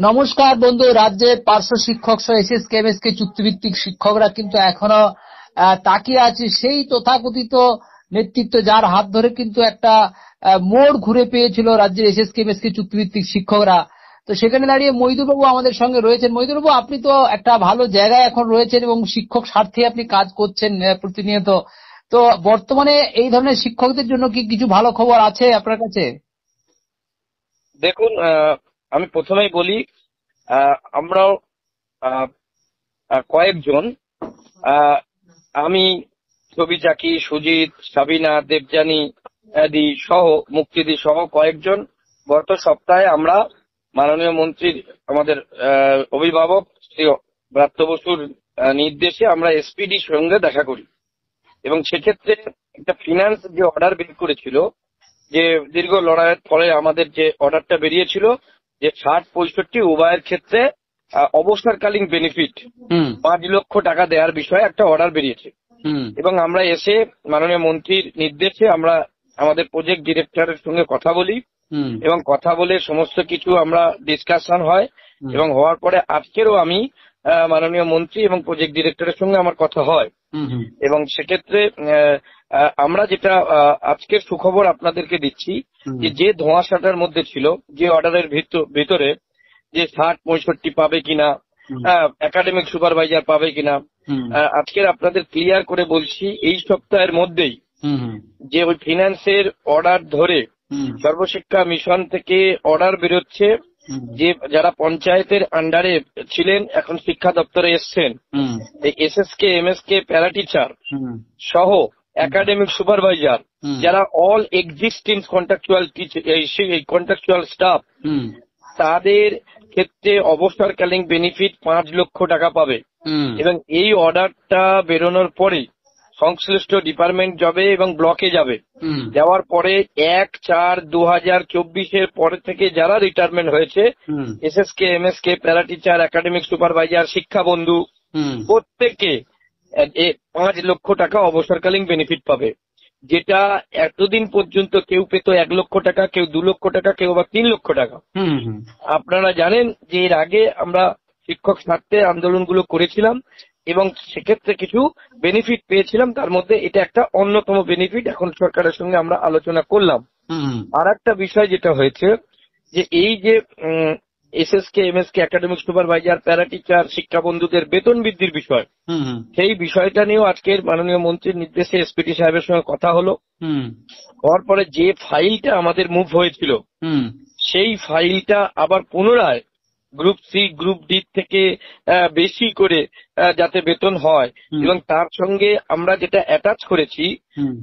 নমস্কার বন্ধু। রাজ্যের পার্শ্ব শিক্ষক সহ এসএসকেএমএসকে চুক্তিভিত্তিক শিক্ষকরা কিন্তু এখনো তাকিয়ে আছে সেই তথাকথিত নেতৃত্ব যার হাত ধরে কিন্তু একটা মোড় ঘুরে পেয়েছিল রাজ্যের এসএসকেএমএসকে চুক্তিভিত্তিক শিক্ষকরা। তো সেখানে দাঁড়িয়ে মইদুল বাবু আমাদের সঙ্গে রয়েছেন। মইদুল বাবু, আপনি তো একটা ভালো জায়গায় এখন রয়েছেন এবং শিক্ষক স্বার্থে আপনি কাজ করছেন প্রতিনিয়ত। তো বর্তমানে এই ধরনের শিক্ষকদের জন্য কি কিছু ভালো খবর আছে আপনার কাছে? দেখুন, আমি প্রথমেই বলি, আমরাও কয়েকজন, আমি, ছবি চাকি, সুজিত, সাবিনা, দেবযানী দি সহ, মুক্তিদি সহ কয়েকজন গত সপ্তাহে আমরা মাননীয় মন্ত্রীর, আমাদের অভিভাবক শ্রী ব্রাত্য বসুর নির্দেশে আমরা এসপিডির সঙ্গে দেখা করি এবং সেক্ষেত্রে একটা ফিনান্স যে অর্ডার বের করেছিল, যে দীর্ঘ লড়াইয়ের ফলে আমাদের যে অর্ডারটা বেরিয়েছিল যে 60-65 উভয়ের ক্ষেত্রে অবসরকালীন বেনিফিট 5 লক্ষ টাকা দেওয়ার বিষয়ে একটা অর্ডার বেরিয়েছে এবং আমরা এসে মাননীয় মন্ত্রীর নির্দেশে আমরা আমাদের প্রজেক্ট ডিরেক্টরের সঙ্গে কথা বলি এবং কথা বলে সমস্ত কিছু আমরা ডিসকাশন হয় এবং হওয়ার পরে আজকেরও আমি মাননীয় মন্ত্রী এবং প্রজেক্ট ডিরেক্টরের সঙ্গে আমার কথা হয় এবং সেক্ষেত্রে আমরা যেটা আজকের সুখবর আপনাদেরকে দিচ্ছি যে ধোঁয়াশাটার মধ্যে ছিল, যে অর্ডারের ভিতরে যে 60-65 পাবে কিনা, একাডেমিক সুপারভাইজার পাবে কিনা, আজকের আপনাদের ক্লিয়ার করে বলছি এই সপ্তাহের মধ্যেই যে ওই ফিনান্সের অর্ডার ধরে সর্বশিক্ষা মিশন থেকে অর্ডার বেরোচ্ছে, যে যারা পঞ্চায়েতের আন্ডারে ছিলেন এখন শিক্ষা দপ্তরে এসছেন, এই এসএসকে এমএসকে প্যারাটিচার সহ একাডেমিক সুপারভাইজার, যারা অল এক্সিস্টিং কন্ট্রাকচুয়াল স্টাফ, তাদের ক্ষেত্রে অবসরকালীন বেনিফিট 5 লক্ষ টাকা পাবে এবং এই অর্ডারটা বেরোনোর পরে সংশ্লিষ্ট ডিপার্টমেন্ট যাবে এবং ব্লকে যাবে, যাওয়ার পরে 1/4/2024 পরে থেকে যারা রিটায়ারমেন্ট হয়েছে SSK MSK para teacher academic supervisor শিক্ষা বন্ধু প্রত্যেকে 5 লক্ষ টাকা অবসরকালীন বেনিফিট পাবে, যেটা এতদিন পর্যন্ত কেউ পেত 1 লক্ষ টাকা, কেউ 2 লক্ষ টাকা, কেউ আবার 3 লক্ষ টাকা। আপনারা জানেন যে এর আগে আমরা শিক্ষক স্বার্থে আন্দোলনগুলো করেছিলাম এবং সেক্ষেত্রে কিছু বেনিফিট পেয়েছিলাম, তার মধ্যে এটা একটা অন্যতম বেনিফিট। এখন সরকারের সঙ্গে আমরা আলোচনা করলাম। আর একটা বিষয় যেটা হয়েছে যে এই যে SSK MSK academic supervisor para teacher শিক্ষা বন্ধুদের বেতন বৃদ্ধির বিষয়, সেই বিষয়টা নিয়েও আজকের মাননীয় মন্ত্রীর নির্দেশে এসপিডি সাহেবের সঙ্গে কথা হলো। হওয়ার পরে যে ফাইলটা আমাদের মুভ হয়েছিল সেই ফাইলটা আবার পুনরায় গ্রুপ সি গ্রুপ ডি থেকে বেশি করে যাতে বেতন হয় এবং তার সঙ্গে আমরা যেটা অ্যাটাচ করেছি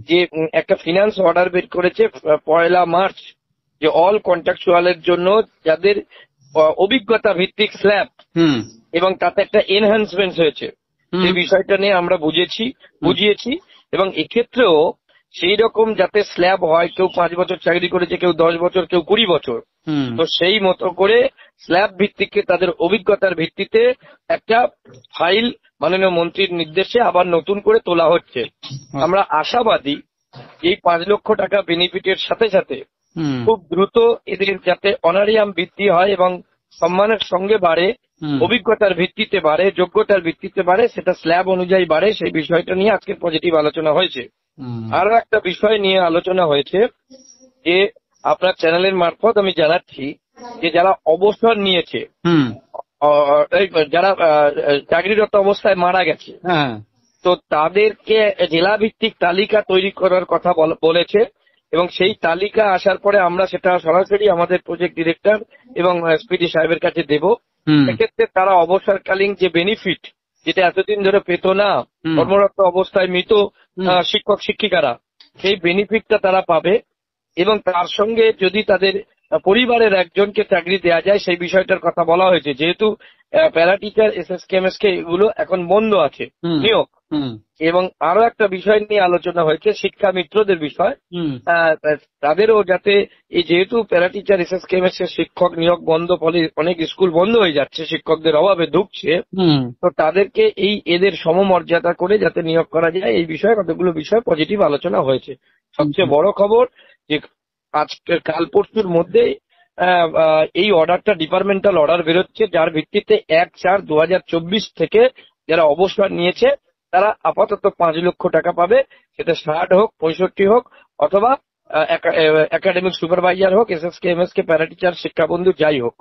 যে একটা ফিনান্স অর্ডার বের করেছে 1 মার্চ, যে অল কন্ট্রাকচুয়ালের জন্য যাদের অভিজ্ঞতা ভিত্তিক স্ল্যাব এবং তাতে একটা এনহ্যান্সমেন্ট হয়েছে, এই বিষয়টা নিয়ে আমরা বুঝিয়েছি এবং এক্ষেত্রেও সেই রকম যাতে স্ল্যাব হয়, কেউ 5 বছর চাকরি করেছে, কেউ 10 বছর, কেউ 20 বছর, তো সেই মতো করে স্ল্যাব ভিত্তিকে তাদের অভিজ্ঞতার ভিত্তিতে একটা ফাইল মাননীয় মন্ত্রীর নির্দেশে আবার নতুন করে তোলা হচ্ছে। আমরা আশাবাদী এই 5 লক্ষ টাকা বেনিফিটের সাথে সাথে খুব দ্রুত এদের যাতে অনারিয়াম বৃদ্ধি হয় এবং সম্মানের সঙ্গে বাড়ে, অভিজ্ঞতার ভিত্তিতে বাড়ে, যোগ্যতার ভিত্তিতে বাড়ে, সেটা স্ল্যাব অনুযায়ী বাড়ে, সেই বিষয়টা নিয়ে আজকের পজিটিভ আলোচনা হয়েছে। আরো একটা বিষয় নিয়ে আলোচনা হয়েছে যে আপনার চ্যানেলের মারফত আমি জানাচ্ছি যে যারা অবসর নিয়েছে, যারা চাকরিরত অবস্থায় মারা গেছে, তো তাদেরকে জেলা ভিত্তিক তালিকা তৈরি করার কথা বলেছে এবং সেই তালিকা আসার পরে আমরা সেটা সরাসরি আমাদের প্রজেক্ট ডিরেক্টর এবং এসপিডি সাহেবের কাছে দেব। সেক্ষেত্রে তারা অবসরকালীন যে বেনিফিট, যেটা এতদিন ধরে পেত না কর্মরত অবস্থায় মৃত শিক্ষক শিক্ষিকারা, সেই বেনিফিটটা তারা পাবে এবং তার সঙ্গে যদি তাদের পরিবারের একজনকে চাকরি দেওয়া যায় সেই বিষয়টার কথা বলা হয়েছে, যেহেতু প্যারাটিচার এসএসকে এমএসকে এগুলো এখন বন্ধ আছে নিয়োগ। এবং আরো একটা বিষয় নিয়ে আলোচনা হয়েছে শিক্ষা মিত্রদের বিষয়, তাদেরও যাতে এই যেহেতু প্যারাটিচার এসএসকে এমএসকে শিক্ষক নিয়োগ বন্ধ, ফলে অনেক স্কুল বন্ধ হয়ে যাচ্ছে, শিক্ষকদের অভাবে ঢুকছে, তো তাদেরকে এদের সমমর্যাদা করে যাতে নিয়োগ করা যায়, এই বিষয়ে কতগুলো বিষয় পজিটিভ আলোচনা হয়েছে। সবচেয়ে বড় খবর যে আজকের কাল পরশুর মধ্যে এই অর্ডারটা ডিপার্টমেন্টাল অর্ডার বেরোচ্ছে, যার ভিত্তিতে 1/4/2024 থেকে যারা অবসর নিয়েছে তারা আপাতত 5 লক্ষ টাকা পাবে, সেটা 60 হোক 65 হোক অথবা একাডেমিক সুপারভাইজার হোক, এসএসকে এমএসকে প্যারা টিচার শিক্ষাবন্ধু যাই হোক।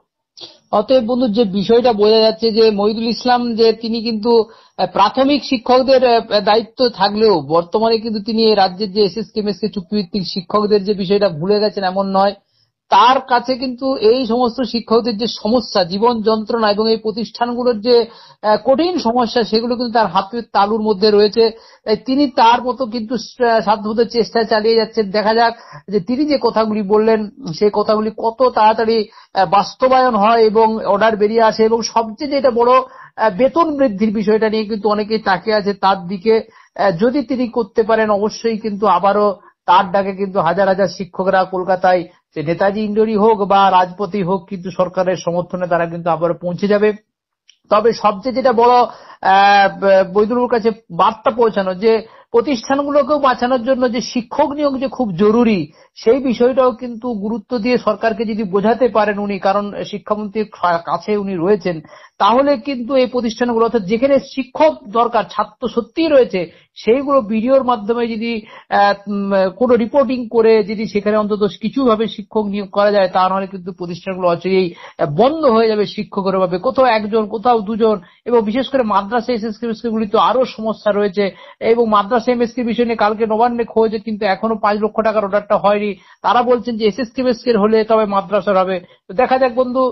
অতএব বন্ধু যে বিষয়টা বোঝা যাচ্ছে যে মহিদুল ইসলাম যে তিনি কিন্তু প্রাথমিক শিক্ষকদের দায়িত্ব থাকলেও বর্তমানে কিন্তু তিনি রাজ্যের যে এসএসকে এমএসকে চুক্তিভিত্তিক শিক্ষকদের যে বিষয়টা ভুলে গেছেন এমন নয়। তার কাছে কিন্তু এই সমস্ত শিক্ষকদের যে সমস্যা, জীবন যন্ত্রণা এবং এই প্রতিষ্ঠানগুলোর যে কঠিন সমস্যা সেগুলো কিন্তু তার হাতের তালুর মধ্যে রয়েছে। তাই তিনি তার মতো কিন্তু সাধ্যমত চেষ্টা চালিয়ে যাচ্ছেন। দেখা যাক যে তিনি যে কথাগুলি বললেন সেই কথাগুলি কত তাড়াতাড়ি বাস্তবায়ন হয় এবং অর্ডার বেরিয়ে আসে। এবং সবচেয়ে যেটা বড়, বেতন বৃদ্ধির বিষয়টা নিয়ে কিন্তু অনেকেই তাকিয়ে আছে তার দিকে। যদি তিনি করতে পারেন অবশ্যই কিন্তু আবারও তার ডাকে কিন্তু হাজার হাজার শিক্ষকরা কলকাতায় যে নেতাজি ইন্ডোরি হোক বা রাজপথে হোক কিন্তু সরকারের সমর্থনে তারা কিন্তু আবারও পৌঁছে যাবে। তবে সবচেয়ে যেটা বড় বৈদ্যুর কাছে বার্তা পৌঁছানো যে প্রতিষ্ঠানগুলোকেও বাঁচানোর জন্য যে শিক্ষক নিয়োগ যে খুব জরুরি সেই বিষয়টাও কিন্তু গুরুত্ব দিয়ে সরকারকে যদি বোঝাতে পারেন উনি, কারণ শিক্ষামন্ত্রীর কাছে উনি রয়েছেন, তাহলে কিন্তু এই প্রতিষ্ঠানগুলো অর্থাৎ যেখানে শিক্ষক দরকার, ছাত্র সত্যিই রয়েছে, সেইগুলো ভিডিওর মাধ্যমে যদি কোনো রিপোর্টিং করে যদি সেখানে অন্তত কিছুভাবে শিক্ষক নিয়োগ করা যায়, তা নাহলে কিন্তু প্রতিষ্ঠানগুলো অচিরেই বন্ধ হয়ে যাবে শিক্ষকের অভাবে। কোথাও একজন কোথাও দুজন, এবং বিশেষ করে মাদ্রাসা এসএসকে গুলি তো আরো সমস্যা রয়েছে। এবং মাদ্রাসা এমএসকে বিষয় নিয়ে কালকে নবান্নে খোঁজ, কিন্তু এখনো 5 লক্ষ টাকার অর্ডারটা হয়নি। তারা বলছেন যে এসএসকে হলে তবে মাদ্রাসার হবে। তো দেখা যাক বন্ধু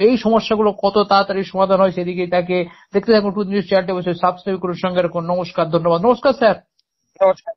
এই সমস্যাগুলো কত তাড়াতাড়ি সমাধান হয় সেদিকে তাকে দেখতে থাকুন। টুডে নিউজ চ্যানেলটি অবশ্যই সাবস্ক্রাইব করুন, সঙ্গে রাখুন। নমস্কার, ধন্যবাদ। নমস্কার স্যার। নমস্কার।